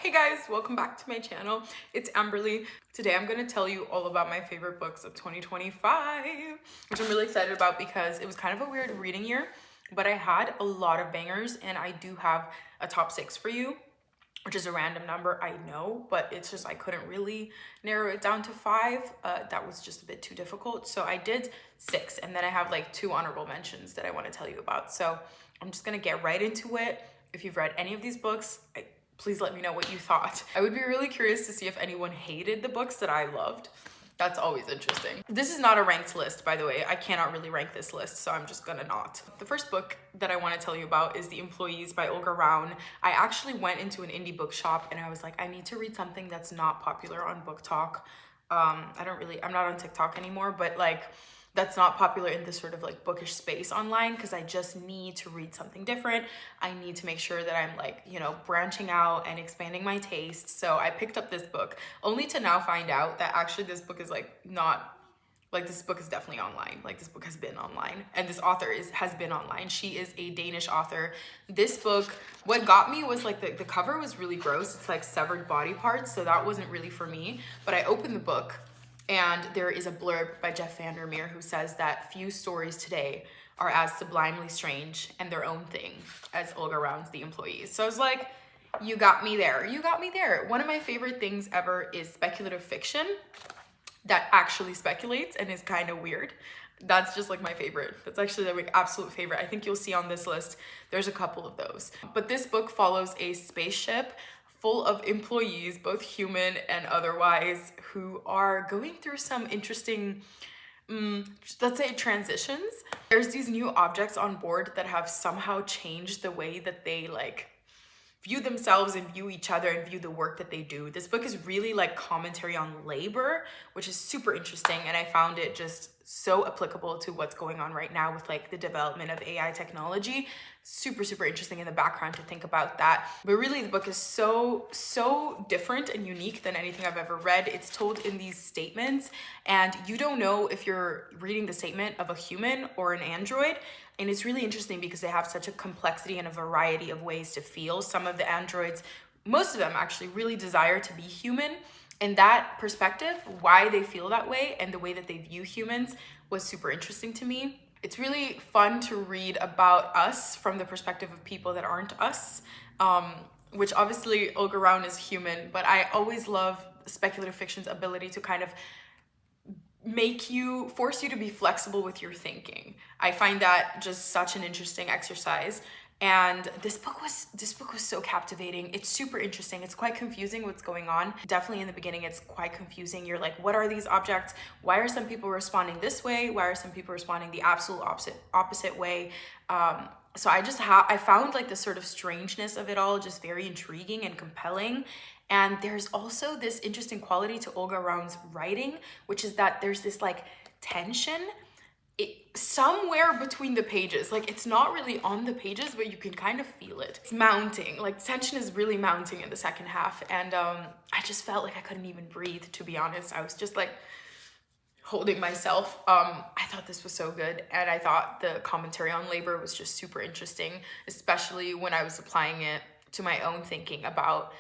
Hey guys, welcome back to my channel. It's Amberly. Today I'm going to tell you all about my favorite books of 2025, which I'm really excited about because it was kind of a weird reading year, but I had a lot of bangers and I do have a top 6 for you, which is a random number, I know, but it's just I couldn't really narrow it down to 5. That was just a bit too difficult. So I did 6, and then I have like 2 honorable mentions that I want to tell you about. So I'm just going to get right into it. If you've read any of these books, please let me know what you thought. I would be really curious to see if anyone hated the books that I loved. That's always interesting. This is not a ranked list, by the way. I cannot really rank this list, so I'm just gonna not. The first book that I want to tell you about is The Employees by Olga Ravn. I actually went into an indie bookshop and I was like, I need to read something that's not popular on Book Talk. I'm not on TikTok anymore, but like, that's not popular in this sort of like bookish space online, because I just need to read something different. I need to make sure that I'm like, you know, branching out and expanding my taste. So I picked up this book only to now find out that actually this book is like not, like this book is definitely online. Like this book has been online and this author has been online. She is a Danish author. This book, what got me was like the cover was really gross. It's like severed body parts. So that wasn't really for me, but I opened the book and there is a blurb by VanderMeer who says that few stories today are as sublimely strange and their own thing as Olga Ravn's The Employees. So I was like, you got me there. You got me there. One of my favorite things ever is speculative fiction that actually speculates and is kind of weird. That's just like my favorite. That's actually like my absolute favorite. I think you'll see on this list, there's a couple of those. But this book follows a spaceship full of employees, both human and otherwise, who are going through some interesting, let's say, transitions. There's these new objects on board that have somehow changed the way that they like view themselves and view each other and view the work that they do. This book is really like commentary on labor, which is super interesting, and I found it just so applicable to what's going on right now with like the development of AI technology. Super interesting in the background to think about that. But really the book is so different and unique than anything I've ever read. It's told in these statements and you don't know if you're reading the statement of a human or an android. And it's really interesting because they have such a complexity and a variety of ways to feel. Some of the androids, most of them actually, really desire to be human. And that perspective, why they feel that way and the way that they view humans, was super interesting to me. It's really fun to read about us from the perspective of people that aren't us, which obviously Olga Ravn is human, but I always love speculative fiction's ability to kind of force you to be flexible with your thinking. I find that just such an interesting exercise. And this book was so captivating. It's super interesting. It's quite confusing what's going on. Definitely in the beginning, it's quite confusing. You're like, what are these objects? Why are some people responding this way? Why are some people responding the absolute opposite way? So I found like the sort of strangeness of it all just very intriguing and compelling. And there's also this interesting quality to Olga Ravn's writing, which is that there's this like tension somewhere between the pages. Like it's not really on the pages, but you can kind of feel it. It's mounting, like tension is really mounting in the second half. And I just felt like I couldn't even breathe, to be honest. I was just like holding myself. I thought this was so good. And I thought the commentary on labor was just super interesting, especially when I was applying it to my own thinking about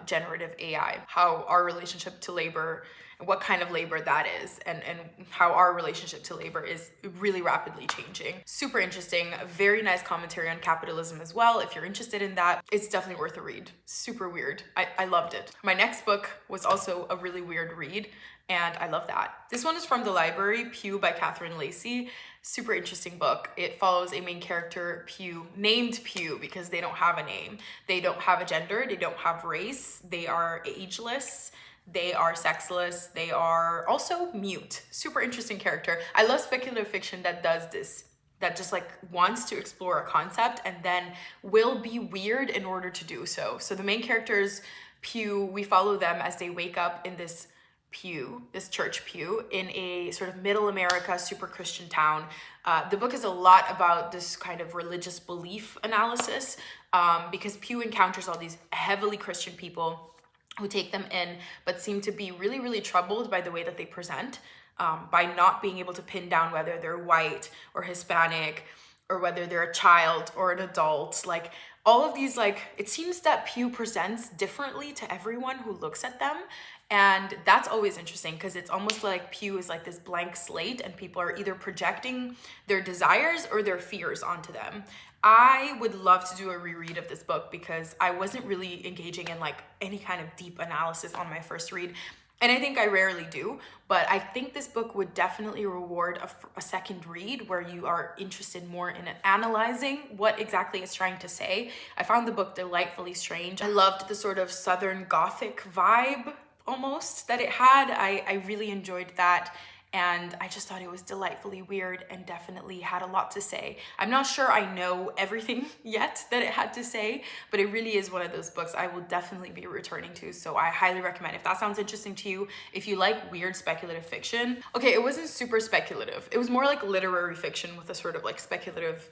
generative AI, how our relationship to labor and what kind of labor that is, and how our relationship to labor is really rapidly changing. Super interesting, very nice commentary on capitalism as well. If you're interested in that, it's definitely worth a read. Super weird. I loved it. My next book was also a really weird read, and I love that. This one is from the library, Pew by Catherine Lacey. Super interesting book. It follows a main character, Pew, named Pew because they don't have a name. They don't have a gender. They don't have race. They are ageless. They are sexless. They are also mute. Super interesting character. I love speculative fiction that does this, that just like wants to explore a concept and then will be weird in order to do so. So the main characters, Pew, we follow them as they wake up in this pew, this church pew in a sort of middle America, super Christian town. The book is a lot about this kind of religious belief analysis because Pew encounters all these heavily Christian people who take them in, but seem to be really troubled by the way that they present, by not being able to pin down whether they're white or Hispanic or whether they're a child or an adult. Like all of these, like, it seems that Pew presents differently to everyone who looks at them. And that's always interesting because it's almost like Pew is like this blank slate and people are either projecting their desires or their fears onto them. I would love to do a reread of this book because I wasn't really engaging in like any kind of deep analysis on my first read. And I think I rarely do, but I think this book would definitely reward a second read where you are interested more in analyzing what exactly it's trying to say. I found the book delightfully strange. I loved the sort of Southern Gothic vibe almost that it had. I really enjoyed that. And I just thought it was delightfully weird and definitely had a lot to say. I'm not sure I know everything yet that it had to say, but it really is one of those books I will definitely be returning to. So I highly recommend if that sounds interesting to you, if you like weird speculative fiction. Okay, it wasn't super speculative. It was more like literary fiction with a sort of like speculative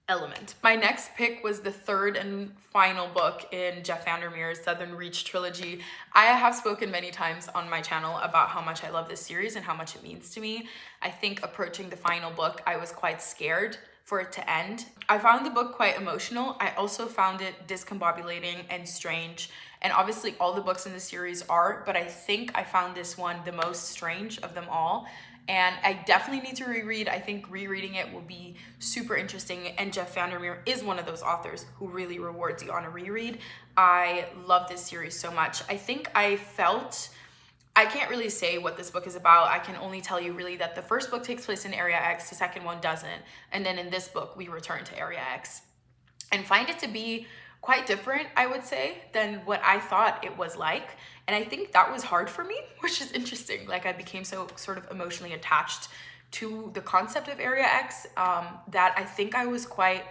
element. My next pick was the third and final book in Jeff VanderMeer's Southern Reach trilogy. I have spoken many times on my channel about how much I love this series and how much it means to me. I think approaching the final book, I was quite scared for it to end. I found the book quite emotional. I also found it discombobulating and strange. And obviously all the books in the series are, but I think I found this one the most strange of them all. And I definitely need to reread. I think rereading it will be super interesting. And Jeff VanderMeer is one of those authors who really rewards you on a reread. I love this series so much. I think I can't really say what this book is about. I can only tell you really that the first book takes place in Area X, the second one doesn't. And then in this book, we return to Area X. And find it to be quite different, I would say, than what I thought it was like. And I think that was hard for me, which is interesting. Like I became so sort of emotionally attached to the concept of Area X that I think I was quite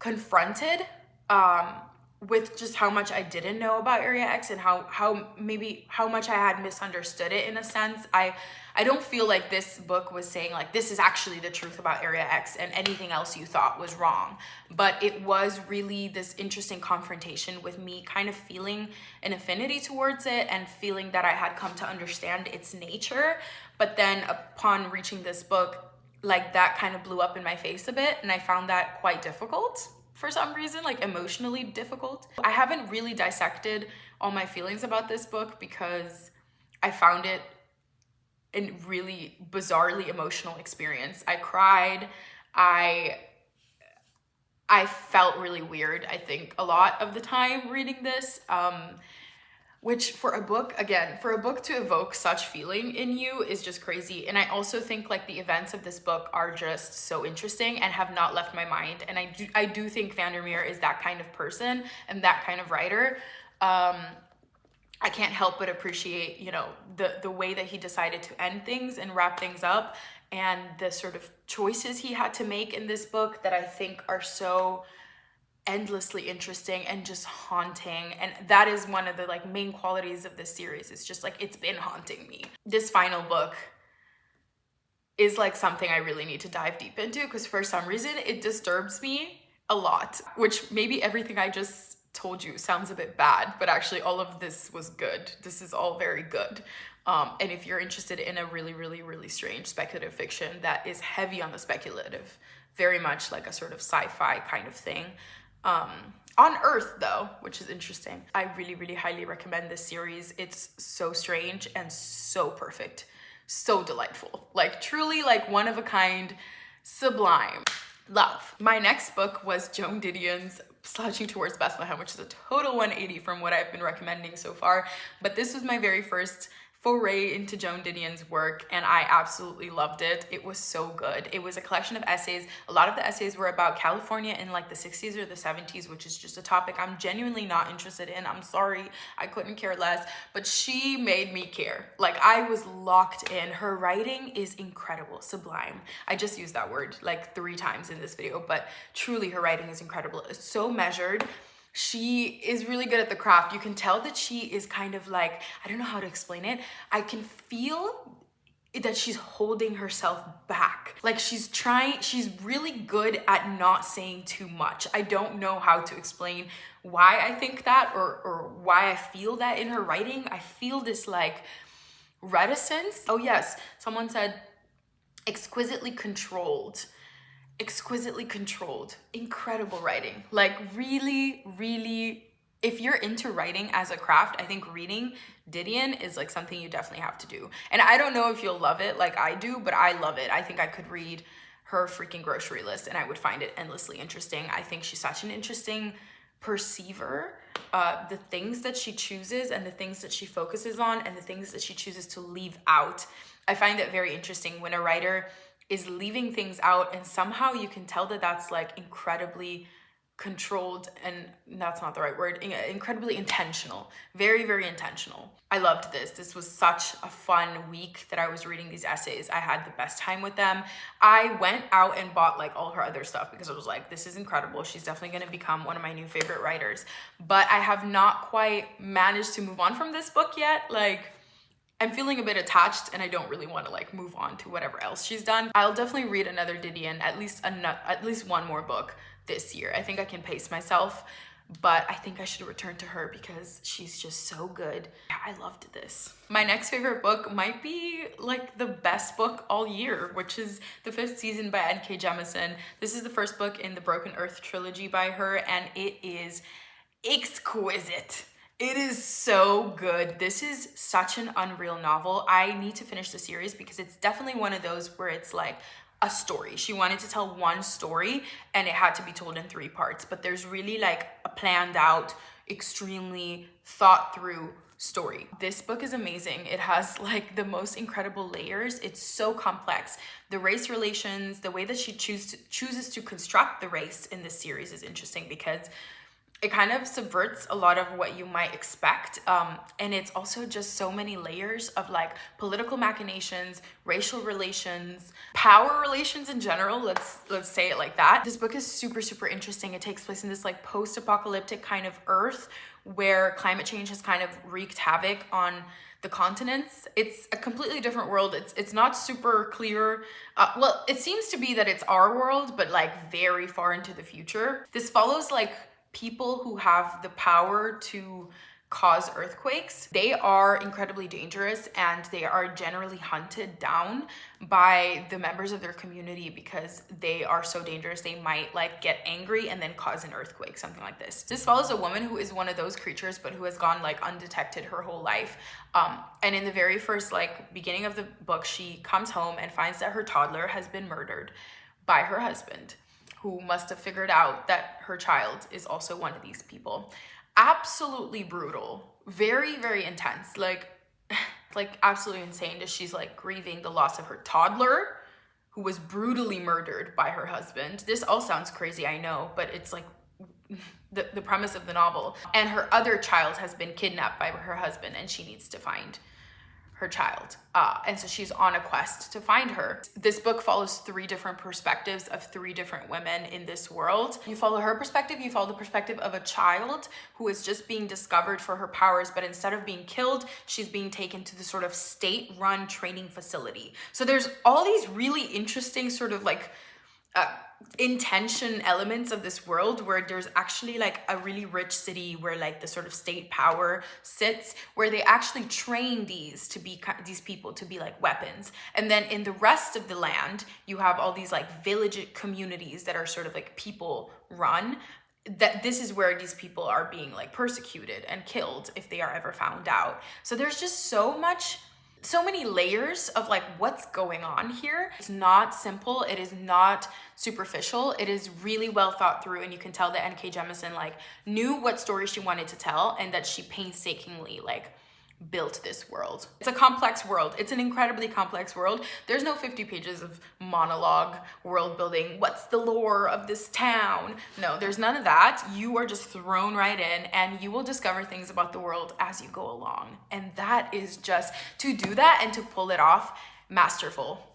confronted with just how much I didn't know about Area X and how much I had misunderstood it in a sense. I don't feel like this book was saying like, this is actually the truth about Area X and anything else you thought was wrong. But it was really this interesting confrontation with me kind of feeling an affinity towards it and feeling that I had come to understand its nature. But then upon reaching this book, like that kind of blew up in my face a bit. And I found that quite difficult for some reason, like emotionally difficult. I haven't really dissected all my feelings about this book because I found it a really bizarrely emotional experience. I cried. I felt really weird, I think, a lot of the time reading this, which for a book to evoke such feeling in you is just crazy. And I also think like the events of this book are just so interesting and have not left my mind. And I do think VanderMeer is that kind of person and that kind of writer. I can't help but appreciate, you know, the way that he decided to end things and wrap things up and the sort of choices he had to make in this book that I think are so endlessly interesting and just haunting. And that is one of the like main qualities of this series. It's just like, it's been haunting me. This final book is like something I really need to dive deep into because for some reason it disturbs me a lot, which maybe everything I just told you sounds a bit bad, but actually all of this was good. This is all very good. And if you're interested in a really, really, really strange speculative fiction that is heavy on the speculative, very much like a sort of sci-fi kind of thing, on Earth though, which is interesting. I really, really highly recommend this series. It's so strange and so perfect, so delightful, like truly like one of a kind, sublime. Love. My next book was Joan Didion's Slouching towards Bethlehem, which is a total 180 from what I've been recommending so far. But this was my very first foray into Joan Didion's work and I absolutely loved it. It was so good. It was a collection of essays. A lot of the essays were about California in like the 60s or the 70s, which is just a topic I'm genuinely not interested in. I'm sorry, I couldn't care less, but she made me care. Like I was locked in. Her writing is incredible, sublime. I just used that word like 3 times in this video, but truly her writing is incredible. It's so measured. She is really good at the craft. You can tell that she is kind of like, I don't know how to explain it. I can feel that she's holding herself back. Like she's really good at not saying too much. I don't know how to explain why I think that or why I feel that in her writing. I feel this like reticence. Oh yes, someone said exquisitely controlled. exquisitely controlled, incredible writing. Like really, really, if you're into writing as a craft, I think reading Didion is like something you definitely have to do. And I don't know if you'll love it like I do, but I love it. I think I could read her freaking grocery list and I would find it endlessly interesting. I think she's such an interesting perceiver. The things that she chooses and the things that she focuses on and the things that she chooses to leave out. I find that very interesting when a writer is leaving things out and somehow you can tell that that's like incredibly controlled, and that's not the right word, incredibly intentional, very, very intentional. I loved this. This was such a fun week that I was reading these essays. I had the best time with them. I went out and bought like all her other stuff because I was like, this is incredible. She's definitely going to become one of my new favorite writers. But I have not quite managed to move on from this book yet. Like, I'm feeling a bit attached and I don't really want to like move on to whatever else she's done. I'll definitely read another Didion, at least one more book this year. I think I can pace myself, but I think I should return to her because she's just so good. Yeah, I loved this. My next favorite book might be like the best book all year, which is the 5th season by N.K. Jemisin. This is the first book in the Broken Earth trilogy by her, and it is exquisite. It is so good. This is such an unreal novel. I need to finish the series because it's definitely one of those where it's like a story. She wanted to tell one story and it had to be told in 3 parts, but there's really like a planned out, extremely thought through story. This book is amazing. It has like the most incredible layers. It's so complex. The race relations, the way that she chooses to construct the race in this series is interesting because it kind of subverts a lot of what you might expect. And it's also just so many layers of like political machinations, racial relations, power relations in general. Let's say it like that. This book is super, super interesting. It takes place in this like post-apocalyptic kind of Earth where climate change has kind of wreaked havoc on the continents. It's a completely different world. It's not super clear. Well, it seems to be that it's our world, but like very far into the future. This follows like people who have the power to cause earthquakes. They are incredibly dangerous and they are generally hunted down by the members of their community because they are so dangerous. They might like get angry and then cause an earthquake, something like this. This follows a woman who is one of those creatures but who has gone like undetected her whole life. And in the very first like beginning of the book, she comes home and finds that her toddler has been murdered by her husband, who must have figured out that her child is also one of these people. Absolutely brutal, very, very intense, like absolutely insane. She's like grieving the loss of her toddler who was brutally murdered by her husband. This all sounds crazy, I know, but it's like the premise of the novel. And her other child has been kidnapped by her husband and she needs to find her child. And so she's on a quest to find her. This book follows 3 different perspectives of 3 different women in this world. You follow her perspective, you follow the perspective of a child who is just being discovered for her powers, but instead of being killed, she's being taken to the sort of state-run training facility. So there's all these really interesting sort of like intention elements of this world where there's actually like a really rich city where like the sort of state power sits, where they actually train these people to be like weapons. And then in the rest of the land, you have all these like village communities that are sort of like people run. That this is where these people are being like persecuted and killed if they are ever found out. So there's just so many layers of like what's going on here. It's not simple. It is not superficial. It is really well thought through, and you can tell that N.K. Jemisin like knew what story she wanted to tell and that she painstakingly like built this world. It's a complex world. It's an incredibly complex world. There's no 50 pages of monologue, world building, what's the lore of this town? No, there's none of that. You are just thrown right in and you will discover things about the world as you go along. And that is just, to do that and to pull it off, masterful.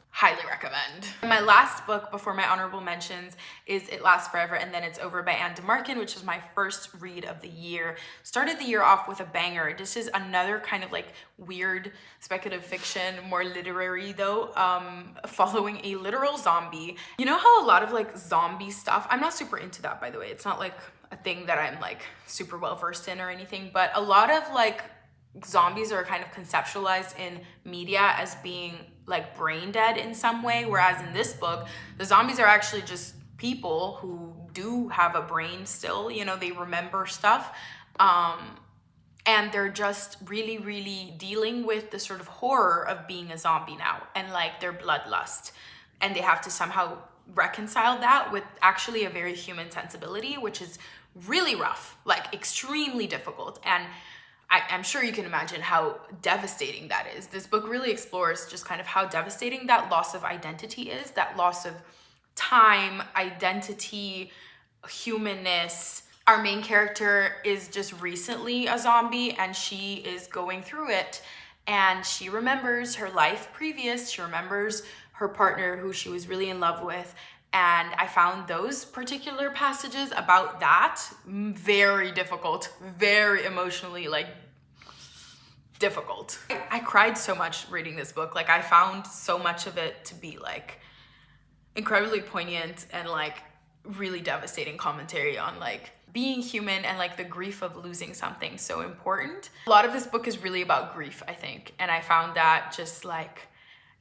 Highly recommend. My last book before my honorable mentions is It Lasts Forever and Then It's Over by Marcken, which was my first read of the year. Started the year off with a banger. This is another kind of like weird speculative fiction, more literary though, following a literal zombie. You know how a lot of like zombie stuff, I'm not super into that, by the way. It's not like a thing that I'm like super well versed in or anything, but a lot of like zombies are kind of conceptualized in media as being like brain dead in some way, whereas in this book, the zombies are actually just people who do have a brain still, you know, they remember stuff. And they're just really, really dealing with the sort of horror of being a zombie now and like their bloodlust. And they have to somehow reconcile that with actually a very human sensibility, which is really rough, like extremely difficult. And I'm sure you can imagine how devastating that is. This book really explores just kind of how devastating that loss of identity is, that loss of time, identity, humanness. Our main character is just recently a zombie and she is going through it, and she remembers her life previous. She remembers her partner who she was really in love with. And I found those particular passages about that very difficult, very emotionally like difficult. I cried so much reading this book. Like I found so much of it to be like incredibly poignant and like really devastating commentary on like being human and like the grief of losing something so important. A lot of this book is really about grief, I think. And I found that just like,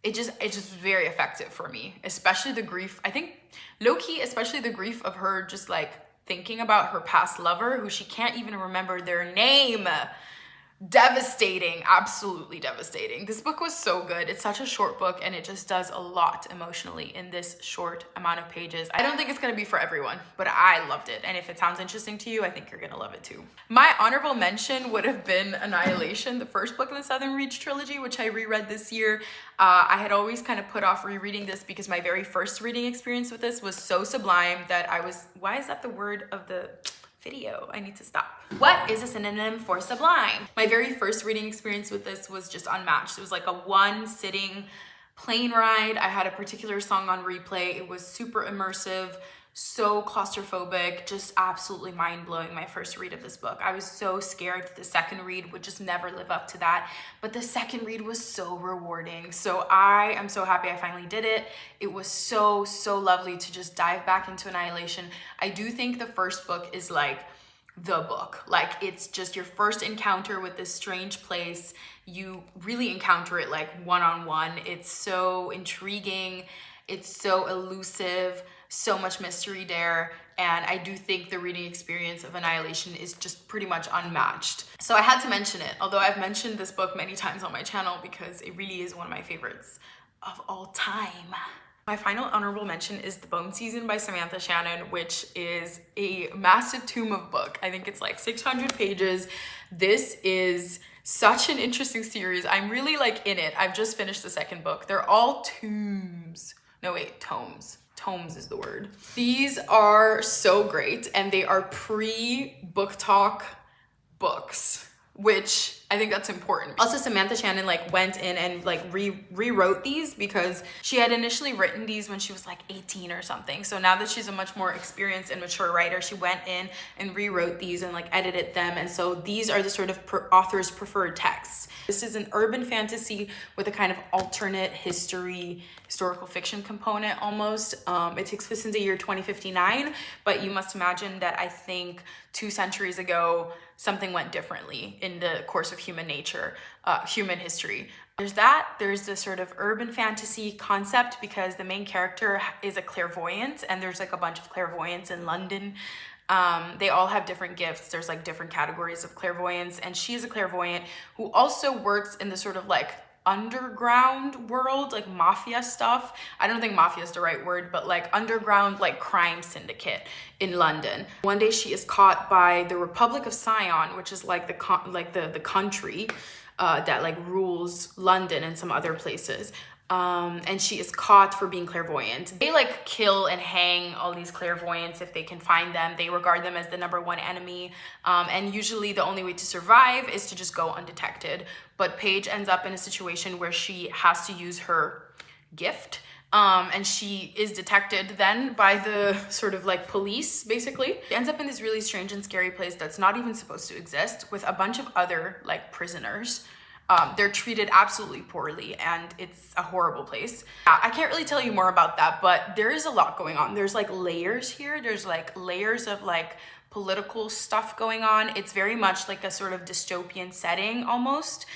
it's just very effective for me, especially the grief. I think low-key, especially the grief of her just like thinking about her past lover who she can't even remember their name. Devastating, absolutely devastating. This book was so good. It's such a short book and it just does a lot emotionally in this short amount of pages. I don't think it's gonna be for everyone, but I loved it. And if it sounds interesting to you, I think you're gonna love it too. My honorable mention would have been Annihilation, the first book in the Southern Reach trilogy, which I reread this year. I had always kind of put off rereading this because my very first reading experience with this was so sublime that I was, why is that the word of the video? I need to stop. What is a synonym for sublime? My very first reading experience with this was just unmatched. It was like a one sitting plane ride. I had a particular song on replay. It was super immersive, so claustrophobic, just absolutely mind-blowing. My first read of this book. I was so scared that the second read would just never live up to that, but the second read was so rewarding. So I am so happy I finally did it. It was so lovely to just dive back into Annihilation. I do think the first book is like the book. Like it's just your first encounter with this strange place. You really encounter it like one-on-one. It's so intriguing. It's so elusive. So much mystery there, and I do think the reading experience of Annihilation is just pretty much unmatched. So I had to mention it, although I've mentioned this book many times on my channel because it really is one of my favorites of all time. My final honorable mention is The Bone Season by Samantha Shannon, which is a massive tomb of book. I think it's like 600 pages. This is such an interesting series. I'm really like in it. I've just finished the second book. They're all tomes. No, wait, tomes. Tomes is the word. These are so great, and they are pre-book talk books, which I think that's important. Also, Samantha Shannon like went in and like rewrote these because she had initially written these when she was like 18 or something. So now that she's a much more experienced and mature writer, she went in and rewrote these and like edited them. And so these are the sort of author's preferred texts. This is an urban fantasy with a kind of alternate historical fiction component almost. It takes place in the year 2059, but you must imagine that I think 2 centuries ago, something went differently in the course of human nature, human history. There's that. There's this sort of urban fantasy concept because the main character is a clairvoyant, and there's like a bunch of clairvoyants in London. They all have different gifts. There's like different categories of clairvoyance, and she is a clairvoyant who also works in the sort of like underground world, like mafia stuff. I don't think mafia is the right word, but like underground like crime syndicate in London. One day she is caught by the Republic of Sion, which is like the country that like rules London and some other places. And she is caught for being clairvoyant. They like kill and hang all these clairvoyants if they can find them. They regard them as the #1 enemy. And usually the only way to survive is to just go undetected. But Paige ends up in a situation where she has to use her gift. And she is detected then by the sort of like police, basically. She ends up in this really strange and scary place that's not even supposed to exist with a bunch of other like prisoners. They're treated absolutely poorly, and it's a horrible place. I can't really tell you more about that, but there is a lot going on. There's like layers here. There's like layers of like political stuff going on. It's very much like a sort of dystopian setting almost.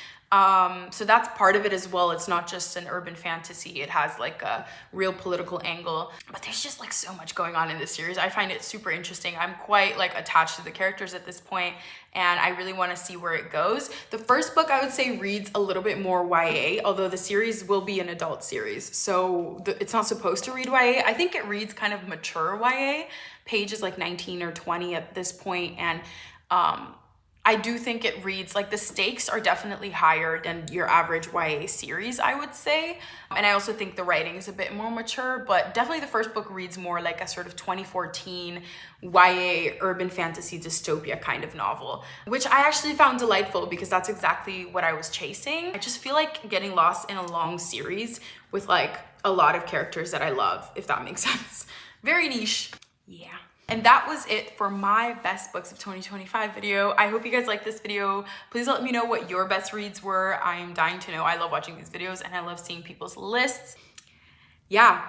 So that's part of it as well. It's not just an urban fantasy. It has like a real political angle, but there's just like so much going on in this series. I find it super interesting. I'm quite like attached to the characters at this point, and I really want to see where it goes. The first book I would say reads a little bit more YA, although the series will be an adult series. So it's not supposed to read YA. I think it reads kind of mature YA, pages like 19 or 20 at this point, and I do think it reads like the stakes are definitely higher than your average YA series, I would say. And I also think the writing is a bit more mature, but definitely the first book reads more like a sort of 2014 YA urban fantasy dystopia kind of novel, which I actually found delightful because that's exactly what I was chasing. I just feel like getting lost in a long series with like a lot of characters that I love, if that makes sense. Very niche. Yeah. And that was it for my best books of 2025 video. I hope you guys liked this video. Please let me know what your best reads were. I'm dying to know. I love watching these videos and I love seeing people's lists. Yeah,